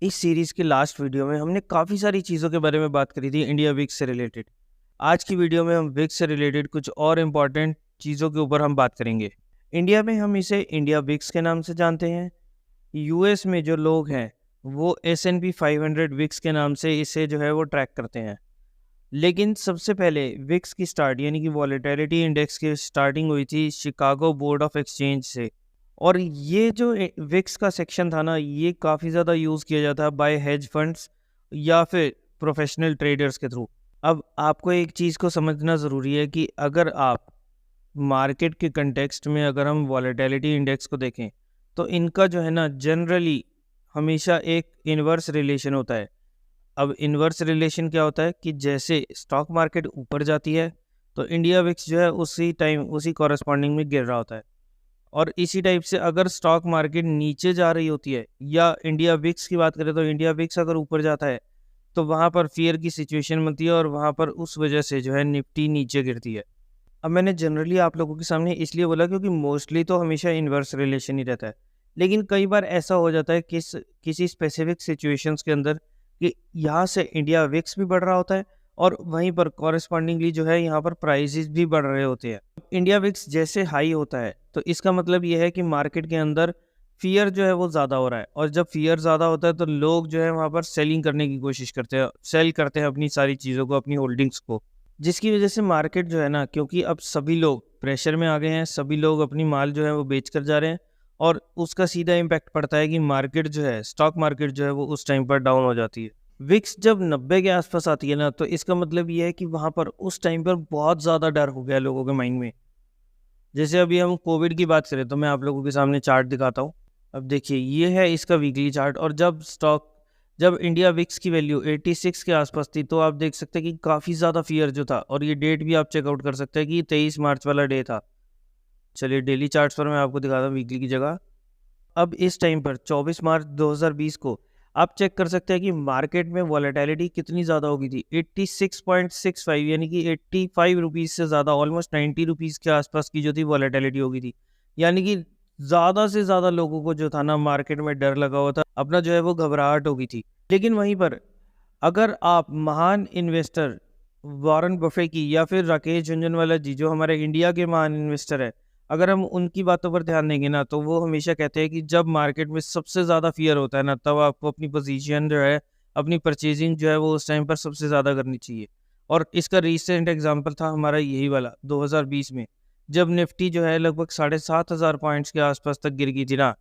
इस सीरीज़ के last video में हमने काफ़ी सारी चीज़ों के बारे में बात करी थी इंडिया विक्स से रिलेटेड। आज की वीडियो में हम विक्स से रिलेटेड कुछ और इम्पॉर्टेंट चीज़ों के ऊपर हम बात करेंगे। इंडिया में हम इसे इंडिया विक्स के नाम से जानते हैं। यूएस में जो लोग हैं वो S&P 500 विक्स के नाम से इसे जो है वो ट्रैक करते हैं। लेकिन सबसे पहले विक्स की स्टार्ट यानी कि वॉलेटिलिटी इंडेक्स की स्टार्टिंग हुई थी शिकागो बोर्ड ऑफ एक्सचेंज से। और ये जो विक्स का सेक्शन था ना, ये काफ़ी ज़्यादा यूज़ किया जाता है बाय हेज फंड्स या फिर प्रोफेशनल ट्रेडर्स के थ्रू। अब आपको एक चीज़ को समझना ज़रूरी है कि अगर आप मार्केट के कंटेक्स्ट में अगर हम वॉलेटिलिटी इंडेक्स को देखें तो इनका जो है ना जनरली हमेशा एक इन्वर्स रिलेशन होता है। अब इन्वर्स रिलेशन क्या होता है कि जैसे स्टॉक मार्केट ऊपर जाती है तो इंडिया विक्स जो है उसी टाइम उसी कॉरस्पॉन्डिंग में गिर रहा होता है। और इसी टाइप से अगर स्टॉक मार्केट नीचे जा रही होती है या इंडिया विक्स की बात करें तो इंडिया विक्स अगर ऊपर जाता है तो वहाँ पर फियर की सिचुएशन बनती है और वहाँ पर उस वजह से जो है निफ्टी नीचे गिरती है। अब मैंने जनरली आप लोगों के सामने इसलिए बोला क्योंकि मोस्टली तो हमेशा इन्वर्स रिलेशन ही रहता है। लेकिन कई बार ऐसा हो जाता है किसी स्पेसिफिक सिचुएशंस के अंदर कि यहाँ से इंडिया विक्स भी बढ़ रहा होता है और वहीं पर कॉरेस्पॉन्डिंगली जो है यहाँ पर प्राइसेस भी बढ़ रहे होते हैं। इंडिया विक्स जैसे हाई होता है तो इसका मतलब ये है कि मार्केट के अंदर फियर जो है वो ज़्यादा हो रहा है और जब फियर ज़्यादा होता है तो लोग जो है वहाँ पर सेलिंग करने की कोशिश करते हैं, सेल करते हैं अपनी सारी चीज़ों को, अपनी होल्डिंग्स को। जिसकी वजह से मार्केट जो है ना, क्योंकि अब सभी लोग प्रेशर में आ गए हैं, सभी लोग अपनी माल जो है वो बेच कर जा रहे हैं और उसका सीधा इम्पैक्ट पड़ता है कि मार्केट जो है, स्टॉक मार्केट जो है वो उस टाइम पर डाउन हो जाती है। विक्स जब 90 के आसपास आती है ना तो इसका मतलब ये है कि वहाँ पर उस टाइम पर बहुत ज़्यादा डर हो गया लोगों के माइंड में। जैसे अभी हम कोविड की बात करें तो मैं आप लोगों के सामने चार्ट दिखाता हूँ। अब देखिए ये है इसका वीकली चार्ट और जब इंडिया विक्स की वैल्यू 86 के आसपास थी तो आप देख सकते हैं कि काफ़ी ज़्यादा फियर जो था और ये डेट भी आप चेकआउट कर सकते हैं कि 23 मार्च वाला डे था। चलिए डेली चार्ट्स पर मैं आपको दिखाता हूँ वीकली की जगह। अब इस टाइम पर 24 मार्च 2020 को आप चेक कर सकते हैं कि मार्केट में वॉलेटिलिटी कितनी ज़्यादा हो गई थी। 86.65 यानी कि 85 रुपीज़ से ज़्यादा, ऑलमोस्ट 90 रुपीज़ के आसपास की जो थी वॉलेटिलिटी हो गई थी। यानी कि ज़्यादा से ज़्यादा लोगों को जो था ना मार्केट में डर लगा हुआ था, अपना जो है वो घबराहट हो गई थी। लेकिन वहीं पर अगर आप महान इन्वेस्टर वॉरेन बफे की या फिर राकेश झुनझुनवाला जी जो हमारे इंडिया के महान इन्वेस्टर है, अगर हम उनकी बातों पर ध्यान देंगे ना तो वो हमेशा कहते हैं कि जब मार्केट में सबसे ज़्यादा फियर होता है ना तब आपको अपनी पोजीशन जो है, अपनी परचेजिंग जो है वो उस टाइम पर सबसे ज़्यादा करनी चाहिए। और इसका रिसेंट एग्जांपल था हमारा यही वाला 2020 में, जब निफ्टी जो है लगभग 7,500 पॉइंट्स के आसपास तक गिर गई थी ना।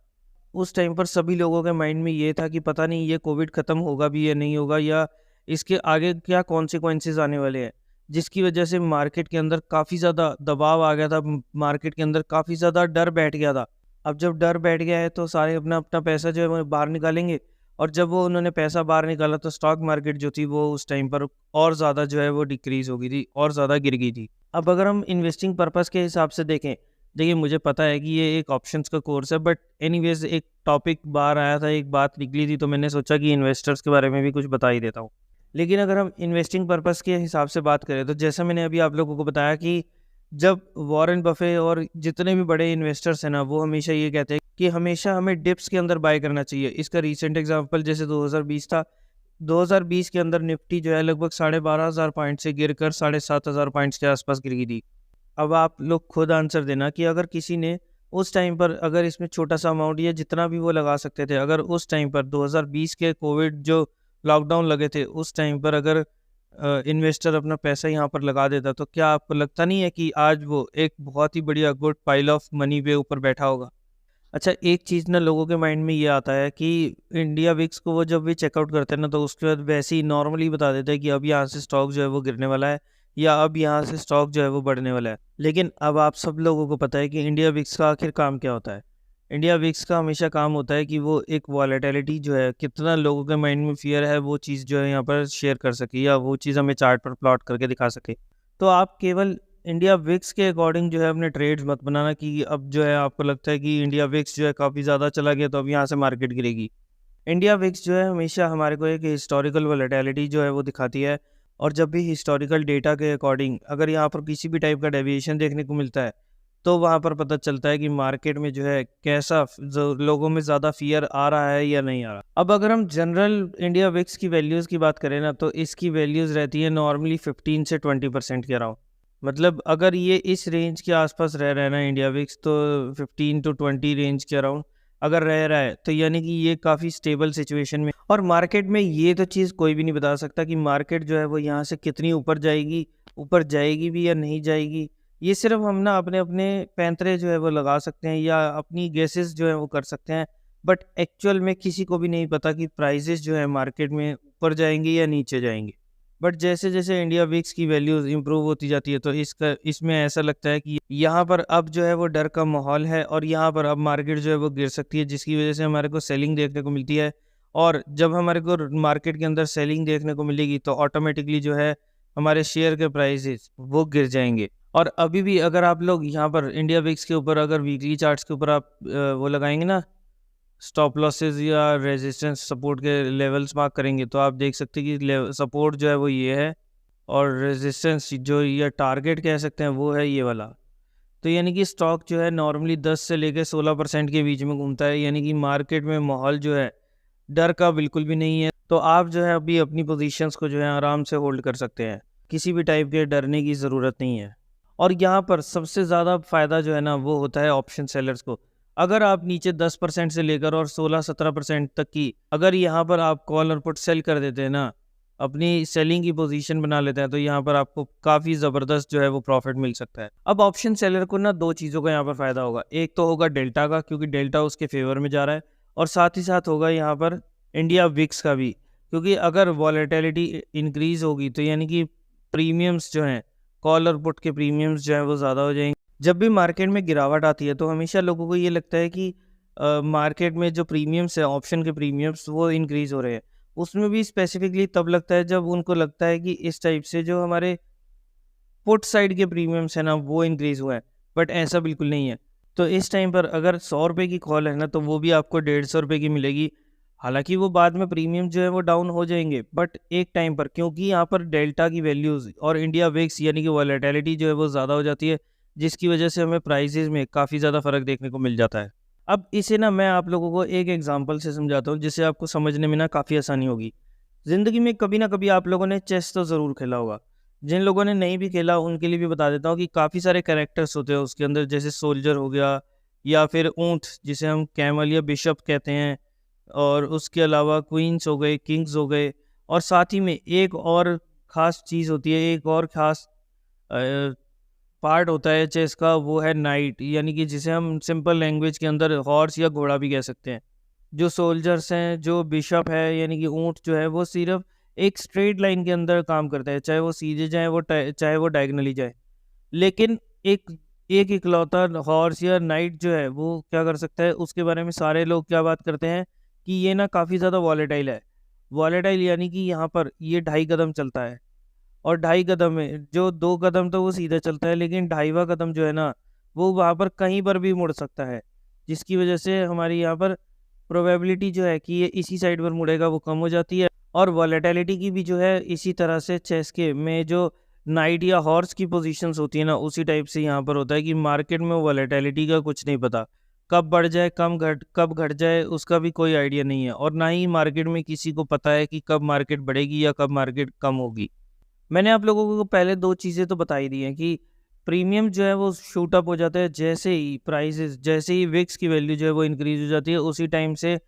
उस टाइम पर सभी लोगों के माइंड में ये था कि पता नहीं ये कोविड ख़त्म होगा भी या नहीं होगा, या इसके आगे क्या कॉन्सिक्वेंसेस आने वाले हैं। जिसकी वजह से मार्केट के अंदर काफ़ी ज़्यादा दबाव आ गया था, मार्केट के अंदर काफ़ी ज़्यादा डर बैठ गया था। अब जब डर बैठ गया है तो सारे अपना-अपना पैसा जो है वो बाहर निकालेंगे और जब वो उन्होंने पैसा बाहर निकाला तो स्टॉक मार्केट जो थी वो उस टाइम पर और ज़्यादा जो है वो डिक्रीज़ हो गई थी और ज़्यादा गिर गई थी। अब अगर हम इन्वेस्टिंग पर्पज़ के हिसाब से देखें, देखिए मुझे पता है कि ये एक ऑप्शंस का कोर्स है, बट एनीवेज़ एक टॉपिक बाहर आया था, एक बात निकली थी तो मैंने सोचा कि इन्वेस्टर्स के बारे में भी कुछ बता ही देता हूँ। लेकिन अगर हम इन्वेस्टिंग पर्पज़ के हिसाब से बात करें तो जैसा मैंने अभी आप लोगों को बताया कि जब वॉरेन बफे और जितने भी बड़े इन्वेस्टर्स हैं ना वो हमेशा ये कहते हैं कि हमेशा हमें डिप्स के अंदर बाय करना चाहिए। इसका रीसेंट एग्जांपल जैसे 2020 था। 2020 के अंदर निफ्टी जो है लगभग 12,500 पॉइंट से गिरकर 7,500 पॉइंट्स के आसपास गिर गई थी। अब आप लोग खुद आंसर देना कि अगर किसी ने उस टाइम पर अगर इसमें छोटा-सा अमाउंट या जितना भी वो लगा सकते थे, अगर उस टाइम पर 2020 के कोविड जो लॉकडाउन लगे थे, उस टाइम पर अगर इन्वेस्टर अपना पैसा यहाँ पर लगा देता, तो क्या आपको लगता नहीं है कि आज वो एक बहुत ही बढ़िया गुड पाइल ऑफ मनी पे ऊपर बैठा होगा? अच्छा, एक चीज़ ना लोगों के माइंड में ये आता है कि इंडिया विक्स को वो जब भी चेकआउट करते हैं ना तो उसके बाद वैसे ही नॉर्मली बता देते हैं कि अब यहाँ से स्टॉक जो है वो गिरने वाला है या अब यहाँ से स्टॉक जो है वो बढ़ने वाला है। लेकिन अब आप सब लोगों को पता है कि इंडिया विक्स का आखिर काम क्या होता है। इंडिया विक्स का हमेशा काम होता है कि वो एक वॉलेटिलिटी जो है, कितना लोगों के माइंड में फियर है, वो चीज़ जो है यहाँ पर शेयर कर सके या वो चीज़ हमें चार्ट पर प्लॉट करके दिखा सके। तो आप केवल इंडिया विक्स के अकॉर्डिंग जो है अपने ट्रेड्स मत बनाना कि अब जो है आपको लगता है कि इंडिया विक्स जो है काफ़ी ज़्यादा चला गया तो अब यहाँ से मार्केट गिरेगी। इंडिया विक्स जो है हमेशा हमारे को एक हिस्टोरिकल वोलेटिलिटी जो है वो दिखाती है और जब भी हिस्टोरिकल डेटा के अकॉर्डिंग अगर यहाँ पर किसी भी टाइप का डेविएशन देखने को मिलता है तो वहाँ पर पता चलता है कि मार्केट में जो है कैसा जो लोगों में ज़्यादा फ़ियर आ रहा है या नहीं आ रहा। अब अगर हम जनरल इंडिया विक्स की वैल्यूज़ की बात करें ना, तो इसकी वैल्यूज़ रहती है नॉर्मली 15 से 20% के अराउंड। मतलब अगर ये इस रेंज के आसपास रह रहा है ना इंडिया विक्स, तो 15 टू 20 रेंज के अराउंड अगर रह रहा है, तो यानी कि ये काफ़ी स्टेबल सिचुएशन में। और मार्केट में ये तो चीज़ कोई भी नहीं बता सकता कि मार्केट जो है वो यहाँ से कितनी ऊपर जाएगी भी या नहीं जाएगी। ये सिर्फ हम ना अपने पैंतरे जो है वो लगा सकते हैं या अपनी गेसेस जो है वो कर सकते हैं। बट एक्चुअल में किसी को भी नहीं पता कि प्राइसेस जो है मार्केट में ऊपर जाएंगे या नीचे जाएंगे। बट जैसे-जैसे इंडिया विक्स की वैल्यूज़ इम्प्रूव होती जाती है, तो इसमें ऐसा लगता है कि यहाँ पर अब जो है वो डर का माहौल है और यहाँ पर अब मार्केट जो है वो गिर सकती है, जिसकी वज़ह से हमारे को सेलिंग देखने को मिलती है। और जब हमारे को मार्केट के अंदर सेलिंग देखने को मिलेगी, तो ऑटोमेटिकली जो है हमारे शेयर के प्राइसेस वो गिर जाएँगे। और अभी भी अगर आप लोग यहाँ पर इंडिया विक्स के ऊपर अगर वीकली चार्ट्स के ऊपर आप वो लगाएँगे ना, स्टॉप लॉसेस या रेजिस्टेंस सपोर्ट के लेवल्स मार्क करेंगे, तो आप देख सकते हैं कि सपोर्ट जो है वो ये है और रेजिस्टेंस जो या टारगेट कह सकते हैं वो है ये वाला। तो यानी कि स्टॉक जो है नॉर्मली 10 से लेकर 16% के बीच में घूमता है, यानी कि मार्केट में माहौल जो है डर का बिल्कुल भी नहीं है। तो आप जो है अभी अपनी पोजीशंस को जो है आराम से होल्ड कर सकते हैं, किसी भी टाइप के डरने की ज़रूरत नहीं है। और यहाँ पर सबसे ज़्यादा फ़ायदा जो है ना वो होता है ऑप्शन सेलर्स को। अगर आप नीचे 10% से लेकर और 16-17% तक की अगर यहाँ पर आप कॉल और पुट सेल कर देते हैं ना, अपनी सेलिंग की पोजीशन बना लेते हैं, तो यहाँ पर आपको काफ़ी ज़बरदस्त जो है वो प्रॉफिट मिल सकता है। अब ऑप्शन सेलर को ना 2 चीज़ों का यहाँ पर फ़ायदा होगा। एक तो होगा डेल्टा का, क्योंकि डेल्टा उसके फेवर में जा रहा है, और साथ ही साथ होगा यहाँ पर इंडिया विक्स का भी, क्योंकि अगर वॉलेटिलिटी इंक्रीज़ होगी तो यानी कि प्रीमियम्स जो हैं, कॉल और पुट के प्रीमियम्स जो हैं वो ज़्यादा हो जाएंगे। जब भी मार्केट में गिरावट आती है तो हमेशा लोगों को ये लगता है कि मार्केट में जो प्रीमियम्स है, ऑप्शन के प्रीमियम्स वो इंक्रीज़ हो रहे हैं। उसमें भी स्पेसिफिकली तब लगता है जब उनको लगता है कि इस टाइप से जो हमारे पुट साइड के प्रीमियम्स है ना वो इंक्रीज़ हुआ है, बट ऐसा बिल्कुल नहीं है। तो इस टाइम पर अगर 100 रुपये की कॉल है ना, तो वो भी आपको 150 रुपये की मिलेगी। हालाँकि वो बाद में प्रीमियम जो है वो डाउन हो जाएँगे, बट एक टाइम पर, क्योंकि यहाँ पर डेल्टा की वैल्यूज़ और इंडिया विक्स यानी कि वॉलेटिलिटी जो है वो ज़्यादा हो जाती है, जिसकी वजह से हमें प्राइसेज़ में काफ़ी ज़्यादा फ़र्क देखने को मिल जाता है। अब इसे ना मैं आप लोगों को एक एग्ज़ाम्पल से समझाता हूँ, जिससे आपको समझने में ना काफ़ी आसानी होगी। ज़िंदगी में कभी ना कभी आप लोगों ने चेस तो ज़रूर खेला होगा। जिन लोगों ने नहीं भी खेला उनके लिए भी बता देता हूँ कि काफ़ी सारे कैरेक्टर्स होते हैं उसके अंदर, जैसे सोल्जर हो गया या फिर ऊँट जिसे हम कैमल या बिशप कहते हैं, और उसके अलावा क्वीन्स हो गए, किंग्स हो गए, और साथ ही में एक और ख़ास चीज़ होती है, एक और ख़ास अ, पार्ट होता है चेस का, वो है नाइट, यानी कि जिसे हम सिंपल लैंग्वेज के अंदर हॉर्स या घोड़ा भी कह सकते हैं। जो सोल्जर्स हैं, जो बिशप है यानी कि ऊँट जो है वो सिर्फ़ एक स्ट्रेट लाइन के अंदर काम करता है, चाहे वो सीधे जाए चाहे वो डायगोनली जाए। लेकिन एक एक इकलौता हॉर्स या नाइट जो है वो क्या कर सकता है, उसके बारे में सारे लोग क्या बात करते हैं कि ये ना काफ़ी ज़्यादा वॉलेटाइल है। वॉलेटाइल यानी कि यहाँ पर ये 2.5 कदम चलता है, और 2.5 कदम में जो 2 कदम तो वो सीधा चलता है, लेकिन 2.5वाँ कदम जो है ना, वो वहाँ पर कहीं पर भी मुड़ सकता है। जिसकी वज़ह से हमारी यहाँ पर प्रोबेबिलिटी जो है कि ये इसी साइड पर मुड़ेगा वो कम हो जाती है, और वॉलेटिलिटी की भी जो है इसी तरह से चेस के में जो नाइट या हॉर्स की पोजीशंस होती है ना, उसी टाइप से यहाँ पर होता है कि मार्केट में वॉलेटिलिटी का कुछ नहीं पता। कब बढ़ जाए, कब घट जाए उसका भी कोई आइडिया नहीं है, और ना ही मार्केट में किसी को पता है कि कब मार्केट बढ़ेगी या कब मार्केट कम होगी। मैंने आप लोगों को पहले 2 चीज़ें तो बता ही दी हैं कि प्रीमियम जो है वो शूट अप हो जाता है जैसे ही विक्स की वैल्यू जो है वो इंक्रीज़ हो जाती है, उसी टाइम से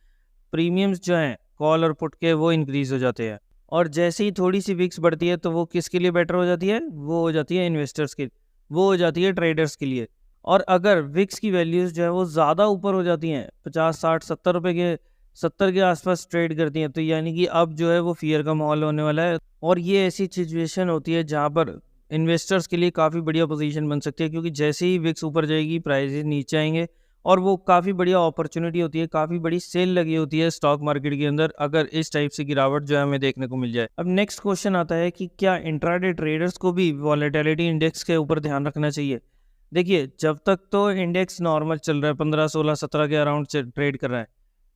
प्रीमियम्स जो हैं कॉल और पुट के वो इंक्रीज़ हो जाते हैं। और जैसे ही थोड़ी-सी विक्स बढ़ती है तो वो किसके लिए बेटर हो जाती है? वो हो जाती है इन्वेस्टर्स के, वो हो जाती है ट्रेडर्स के लिए। और अगर विक्स की वैल्यूज़ जो है वो ज़्यादा ऊपर हो जाती हैं, 50, 60, 70 रुपए के 70 के आस-पास ट्रेड करती हैं, तो यानी कि अब जो है वो फ़ियर का माहौल होने वाला है। और ये ऐसी सिचुएशन होती है जहाँ पर इन्वेस्टर्स के लिए काफ़ी बढ़िया पोज़ीशन बन सकती है, क्योंकि जैसे ही विक्स ऊपर जाएगी, प्राइसेज़ नीचे आएँगे, और वो काफ़ी बढ़िया अपॉर्च्युनिटी होती है, काफ़ी बड़ी सेल लगी होती है स्टॉक मार्केट के अंदर, अगर इस टाइप से गिरावट जो है हमें देखने को मिल जाए। अब नेक्स्ट क्वेश्चन आता है कि क्या इंट्राडे ट्रेडर्स को भी वॉलेटिलिटी इंडेक्स के ऊपर ध्यान रखना चाहिए? देखिए, जब तक तो इंडेक्स नॉर्मल चल रहा है, 15, 16, 17 के अराउंड से ट्रेड कर रहा है,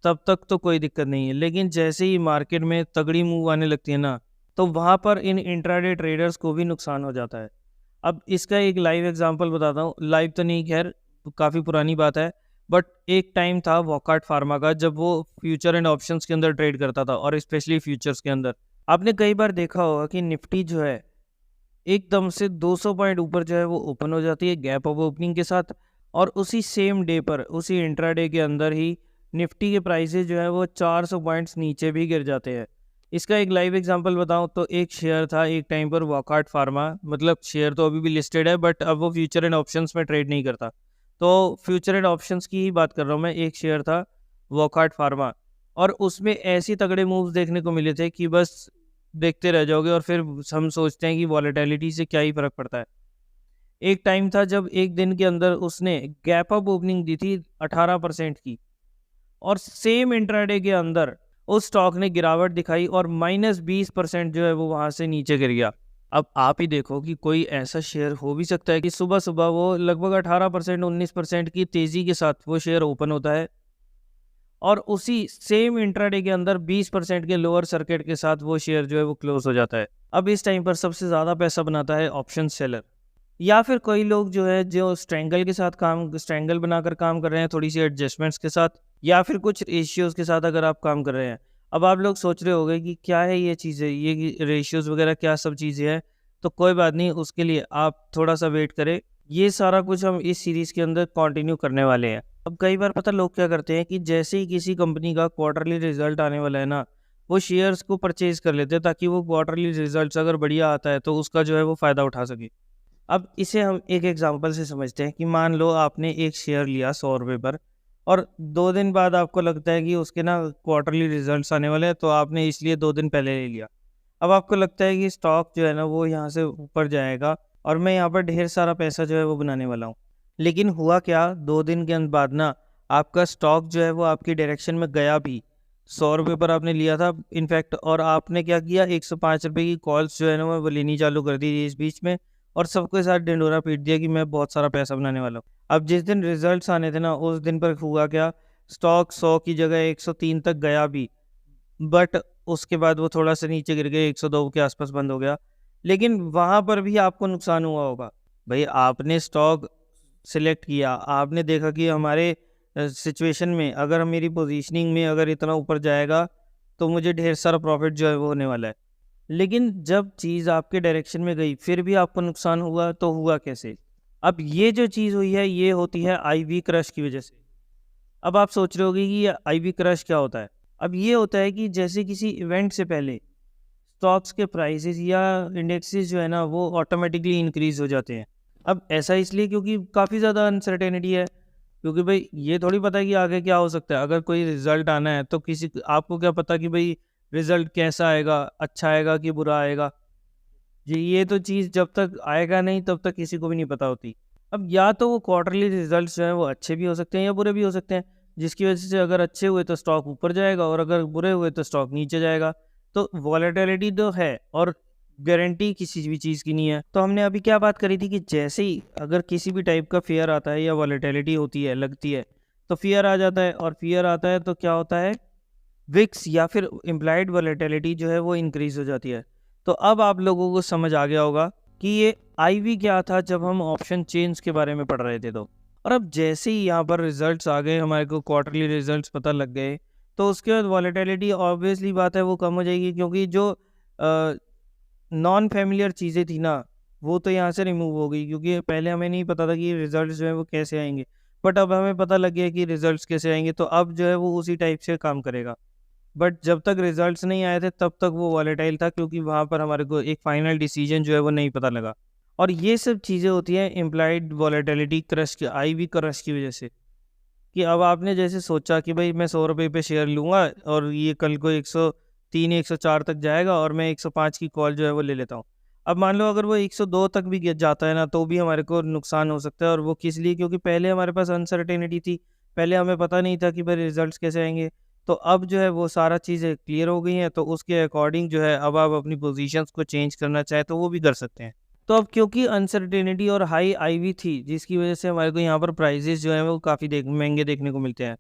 तब तक तो कोई दिक्कत नहीं है। लेकिन जैसे ही मार्केट में तगड़ी मूव आने लगती है ना, तो वहाँ पर इन इंट्राडे ट्रेडर्स को भी नुकसान हो जाता है। अब इसका एक लाइव एग्जांपल बताता हूँ, लाइव तो नहीं, खैर काफ़ी पुरानी बात है, बट एक टाइम था वॉकहार्ट फार्मा का जब वो फ्यूचर एंड ऑप्शंस के अंदर ट्रेड करता था, और स्पेशली फ्यूचर्स के अंदर। आपने कई बार देखा होगा कि निफ्टी जो है एकदम से 200 पॉइंट ऊपर जो है वो ओपन हो जाती है गैप अप ओपनिंग के साथ, और उसी सेम डे पर, उसी इंट्राडे के अंदर ही निफ्टी के प्राइसेस जो है वो 400 पॉइंट्स नीचे भी गिर जाते हैं। इसका एक लाइव एग्जांपल बताऊं तो एक शेयर था एक टाइम पर वॉकहार्ट फार्मा, मतलब शेयर तो अभी भी लिस्टेड है बट अब वो फ्यूचर एंड ऑप्शंस में ट्रेड नहीं करता, तो फ्यूचर एंड ऑप्शंस की ही बात कर रहा हूँ मैं। एक शेयर था वॉकहार्ट फार्मा, और उसमें ऐसी तगड़े मूव्स देखने को मिले थे कि बस देखते रह जाओगे, और फिर हम सोचते हैं कि वॉलेटिलिटी से क्या ही फर्क पड़ता है। एक टाइम था जब एक दिन के अंदर उसने गैप अप ओपनिंग दी थी 18% की, और सेम इंट्राडे के अंदर उस स्टॉक ने गिरावट दिखाई और -20% जो है वो वहां से नीचे गिर गया। अब आप ही देखो कि कोई ऐसा शेयर हो भी सकता है कि सुबह सुबह वो लगभग 18% 19% की तेजी के साथ वो शेयर ओपन होता है, और उसी सेम इंट्राडे के अंदर 20% के लोअर सर्किट के साथ वो शेयर जो है वो क्लोज हो जाता है। अब इस टाइम पर सबसे ज़्यादा पैसा बनाता है ऑप्शन सेलर, या फिर कोई लोग जो है जो स्ट्रैंगल के साथ स्ट्रैंगल बनाकर काम कर रहे हैं, थोड़ी सी एडजस्टमेंट्स के साथ, या फिर कुछ रेशियोज़ के साथ अगर आप काम कर रहे हैं। अब आप लोग सोच रहे होंगे कि क्या है ये चीज़ें, ये रेशियोज़ वगैरह क्या सब चीज़ें हैं, तो कोई बात नहीं, उसके लिए आप थोड़ा सा वेट करें। ये सारा कुछ हम इस सीरीज़ के अंदर कंटिन्यू करने वाले हैं। अब कई बार पता लोग क्या करते हैं कि जैसे ही किसी कंपनी का क्वार्टरली रिजल्ट आने वाला है ना, वो शेयर्स को परचेज कर लेते हैं ताकि वो क्वार्टरली रिजल्ट्स अगर बढ़िया आता है तो उसका जो है वो फ़ायदा उठा सके। अब इसे हम एक एग्जांपल से समझते हैं कि मान लो आपने एक शेयर लिया 100 रुपये पर, और 2 दिन बाद आपको लगता है कि उसके ना क्वार्टरली रिजल्ट्स आने वाले हैं, तो आपने इसलिए 2 दिन पहले ले लिया। अब आपको लगता है कि स्टॉक जो है ना वो यहाँ से ऊपर जाएगा, और मैं यहाँ पर ढेर सारा पैसा जो है वो बनाने वाला हूँ। लेकिन हुआ क्या, 2 दिन के बाद ना आपका स्टॉक जो है वो आपकी डायरेक्शन में गया भी। 100 रुपये पर आपने लिया था इनफैक्ट, और आपने क्या किया, 105 रुपये की कॉल्स जो है ना वो लेनी चालू कर दी थी इस बीच में, और सबके साथ ढिंढोरा पीट दिया कि मैं बहुत सारा पैसा बनाने वाला हूँ। अब जिस दिन रिजल्ट्स आने थे ना, उस दिन पर हुआ क्या, स्टॉक 100 की जगह 103 तक गया भी, बट उसके बाद वो थोड़ा सा नीचे गिर गया, 102 के आसपास बंद हो गया। लेकिन वहाँ पर भी आपको नुकसान हुआ होगा। भाई आपने स्टॉक सिलेक्ट किया, आपने देखा कि हमारे सिचुएशन में अगर मेरी पोजीशनिंग में अगर इतना ऊपर जाएगा तो मुझे ढेर सारा प्रॉफिट जो है वो होने वाला है। लेकिन जब चीज़ आपके डायरेक्शन में गई फिर भी आपको नुकसान हुआ, तो हुआ कैसे? अब ये जो चीज़ हुई है ये होती है आईवी क्रश की वजह से। अब आप सोच रहे होगे कि ये आईवी क्रश क्या होता है? अब ये होता है कि जैसे किसी इवेंट से पहले स्टॉक्स के प्राइसेस या इंडेक्सेस जो है ना वो ऑटोमेटिकली इंक्रीज हो जाते हैं। अब ऐसा इसलिए क्योंकि काफ़ी ज़्यादा अनसर्टेनिटी है, क्योंकि भाई ये थोड़ी पता है कि आगे क्या हो सकता है। अगर कोई रिजल्ट आना है तो किसी आपको क्या पता कि भाई रिजल्ट कैसा आएगा, अच्छा आएगा कि बुरा आएगा? जी, ये तो चीज़ जब तक आएगा नहीं तब तक किसी को भी नहीं पता होती। अब या तो वो क्वार्टरली रिजल्ट्स जो हैं वो अच्छे भी हो सकते हैं या बुरे भी हो सकते हैं, जिसकी वजह से अगर अच्छे हुए तो स्टॉक ऊपर जाएगा, और अगर बुरे हुए तो स्टॉक नीचे जाएगा। तो वॉलेटिलिटी तो है, और गारंटी किसी भी चीज़ की नहीं है। तो हमने अभी क्या बात करी थी कि जैसे ही अगर किसी भी टाइप का फ़ियर आता है या वॉलेटिलिटी होती है, लगती है, तो फ़ियर आ जाता है, और फ़ियर आता है तो क्या होता है, विक्स या फिर इम्प्लाइड वॉलेटिलिटी जो है वो इंक्रीज़ हो जाती है। तो अब आप लोगों को समझ आ गया होगा कि ये आईवी क्या था जब हम ऑप्शन चेन्स के बारे में पढ़ रहे थे तो। और अब जैसे ही यहाँ पर रिजल्ट्स आ गए, हमारे को क्वार्टरली रिजल्ट्स पता लग गए, तो उसके बाद वॉलेटिलिटी ऑब्वियसली बात है वो कम हो जाएगी, क्योंकि जो नॉन फैमिलियर चीज़ें थी ना वो तो यहाँ से रिमूव हो गई, क्योंकि पहले हमें नहीं पता था कि रिजल्ट्स जो है वो कैसे आएंगे, बट अब हमें पता लग गया कि रिजल्ट्स कैसे आएंगे, तो अब जो है वो उसी टाइप से काम करेगा। बट जब तक रिजल्ट्स नहीं आए थे तब तक वो वॉलेटाइल था, क्योंकि वहाँ पर हमारे को एक फाइनल डिसीजन जो है वो नहीं पता लगा। और ये सब चीज़ें होती हैं इम्प्लाइड वॉलेटिलिटी क्रश की, आईवी क्रश की वजह से, कि अब आपने जैसे सोचा कि भाई मैं 100 रुपये पे शेयर लूँगा और ये कल को 103 104 तक जाएगा, और मैं 105 की कॉल जो है वो ले लेता हूँ। अब मान लो अगर वो 102 तक भी जाता है ना, तो भी हमारे को नुकसान हो सकता है, और वो किस लिए, क्योंकि पहले हमारे पास अनसर्टेनिटी थी, पहले हमें पता नहीं था कि भाई रिजल्ट्स कैसे आएंगे। तो अब जो है वो सारा चीज़ें क्लियर हो गई हैं, तो उसके अकॉर्डिंग जो है अब आप अपनी पोजीशंस को चेंज करना चाहें तो वो भी कर सकते हैं। तो अब क्योंकि अनसर्टेनिटी और हाई आईवी थी, जिसकी वजह से हमारे को यहाँ पर प्राइजेस जो हैं वो काफ़ी महंगे देखने को मिलते हैं,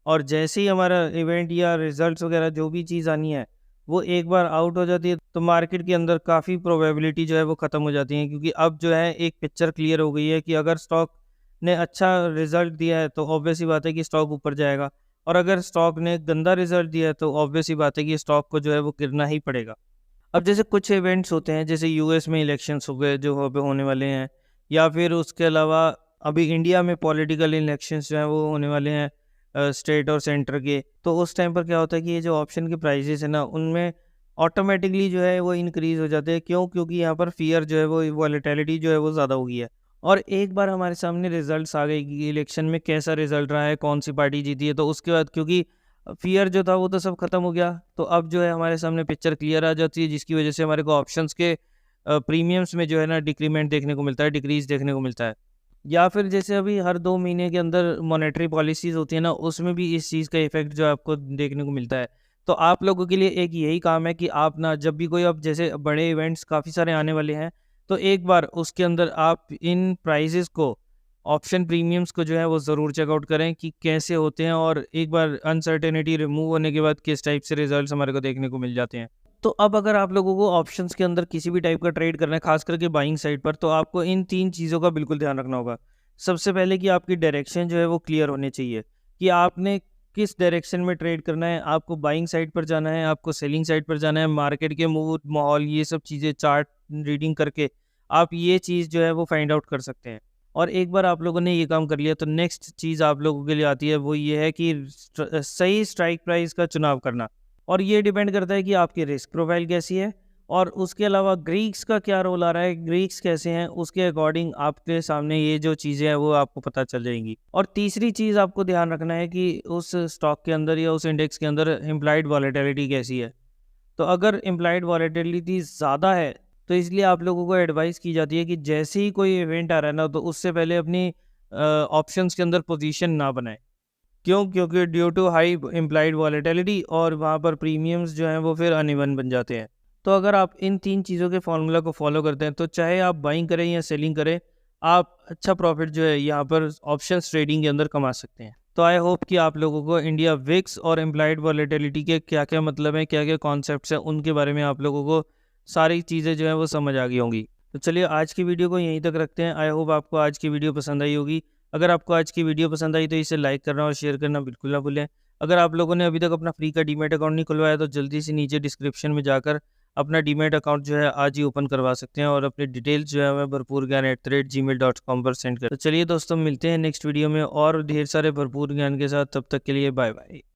और जैसे ही हमारा इवेंट या रिजल्ट्स वगैरह जो भी चीज़ आनी है वो एक बार आउट हो जाती है तो मार्केट के अंदर काफ़ी प्रोबेबिलिटी जो है वो ख़त्म हो जाती है, क्योंकि अब जो है एक पिक्चर क्लियर हो गई है कि अगर स्टॉक ने अच्छा रिजल्ट दिया है तो ऑब्वियस सी बात है कि स्टॉक ऊपर जाएगा, और अगर स्टॉक ने गंदा रिजल्ट दिया है तो ऑब्वियस सी बात है कि स्टॉक को जो है वो गिरना ही पड़ेगा। अब जैसे कुछ इवेंट्स होते हैं, जैसे यूएस में इलेक्शंस हो गए जो अभी होने वाले हैं, या फिर उसके अलावा अभी इंडिया में पॉलिटिकल इलेक्शंस जो हैं वो होने वाले हैं स्टेट और सेंटर के। तो उस टाइम पर क्या होता है कि ये जो ऑप्शन के प्राइजेस है ना, उनमें ऑटोमेटिकली जो है वो इंक्रीज हो जाते हैं। क्यों? क्योंकि यहाँ पर फियर जो है वो वॉलेटिलिटी जो है वो ज़्यादा हो गई है। और एक बार हमारे सामने रिजल्ट्स आ गए कि इलेक्शन में कैसा रिजल्ट रहा है, कौन सी पार्टी जीती है, तो उसके बाद क्योंकि फ़ियर जो था वो तो सब ख़त्म हो गया, तो अब जो है हमारे सामने पिक्चर क्लियर आ जाती है, जिसकी वजह से हमारे को ऑप्शंस के प्रीमियम्स में जो है ना डिक्रीमेंट देखने को मिलता है, डिक्रीज़ देखने को मिलता है। या फिर जैसे अभी हर 2 महीने के अंदर मॉनेटरी पॉलिसीज़ होती है ना, उसमें भी इस चीज़ का इफ़ेक्ट जो है आपको देखने को मिलता है। तो आप लोगों के लिए एक यही काम है कि आप ना जब भी कोई, अब जैसे बड़े इवेंट्स काफ़ी सारे आने वाले हैं, तो एक बार उसके अंदर आप इन प्राइसेज़ को, ऑप्शन प्रीमियम्स को जो है वो ज़रूर चेकआउट करें कि कैसे होते हैं, और एक बार अनसर्टेनिटी रिमूव होने के बाद किस टाइप से रिजल्ट्स हमारे को देखने को मिल जाते हैं। तो अब अगर आप लोगों को ऑप्शंस के अंदर किसी भी टाइप का ट्रेड करना है, खास करके बाइंग साइड पर, तो आपको इन 3 चीज़ों का बिल्कुल ध्यान रखना होगा। सबसे पहले कि आपकी डायरेक्शन जो है वो क्लियर होनी चाहिए कि आपने किस डायरेक्शन में ट्रेड करना है। आपको बाइंग साइड पर जाना है, आपको सेलिंग साइड पर जाना है। मार्केट के मूड, माहौल, ये सब चीज़ें चार्ट रीडिंग करके आप ये चीज़ जो है वो फाइंड आउट कर सकते हैं। और एक बार आप लोगों ने ये काम कर लिया तो नेक्स्ट चीज़ आप लोगों के लिए आती है, वो ये है कि सही स्ट्राइक प्राइस का चुनाव करना। और ये डिपेंड करता है कि आपकी रिस्क प्रोफाइल कैसी है, और उसके अलावा ग्रीक्स का क्या रोल आ रहा है, ग्रीक्स कैसे हैं, उसके अकॉर्डिंग आपके सामने ये जो चीज़ें हैं वो आपको पता चल जाएंगी। और तीसरी चीज़ आपको ध्यान रखना है कि उस स्टॉक के अंदर या उस इंडेक्स के अंदर इम्प्लाइड वॉलेटिलिटी कैसी है। तो अगर इम्प्लाइड वॉलेटिलिटी ज़्यादा है, तो इसलिए आप लोगों को एडवाइस की जाती है कि जैसे ही कोई इवेंट आ रहा है ना, तो उससे पहले अपनी ऑप्शंस के अंदर पोजीशन ना बनाएं। क्यों? क्योंकि due to high implied volatility और वहाँ पर प्रीमियम्स जो हैं वो फिर अनइवन बन जाते हैं। तो अगर आप इन 3 चीज़ों के फार्मूला को फॉलो करते हैं, तो चाहे आप बाइंग करें या सेलिंग करें, आप अच्छा प्रॉफिट जो है यहाँ पर ऑप्शंस ट्रेडिंग के अंदर कमा सकते हैं। तो आई होप कि आप लोगों को इंडिया विक्स और इम्प्लाइड वॉलेटिलिटी के क्या-क्या मतलब हैं, क्या-क्या कॉन्सेप्ट्स हैं, उनके बारे में आप लोगों को सारी चीज़ें जो हैं वो समझ आ गई होंगी। तो चलिए आज की वीडियो को यहीं तक रखते हैं। आई होप आपको आज की वीडियो पसंद आई होगी। अगर आपको आज की वीडियो पसंद आई तो इसे लाइक करना और शेयर करना बिल्कुल ना भूलें। अगर आप लोगों ने अभी तक अपना फ्री का डीमैट अकाउंट नहीं खुलवाया तो जल्दी से नीचे डिस्क्रिप्शन में जाकर अपना डीमैट अकाउंट जो है आज ही ओपन करवा सकते हैं, और अपनी डिटेल्स जो है हमें bharpurgyan@gmail.com पर सेंड कर। तो चलिए दोस्तों, मिलते हैं नेक्स्ट वीडियो में और ढेर सारे भरपूर ज्ञान के साथ। तब तक के लिए बाय बाय।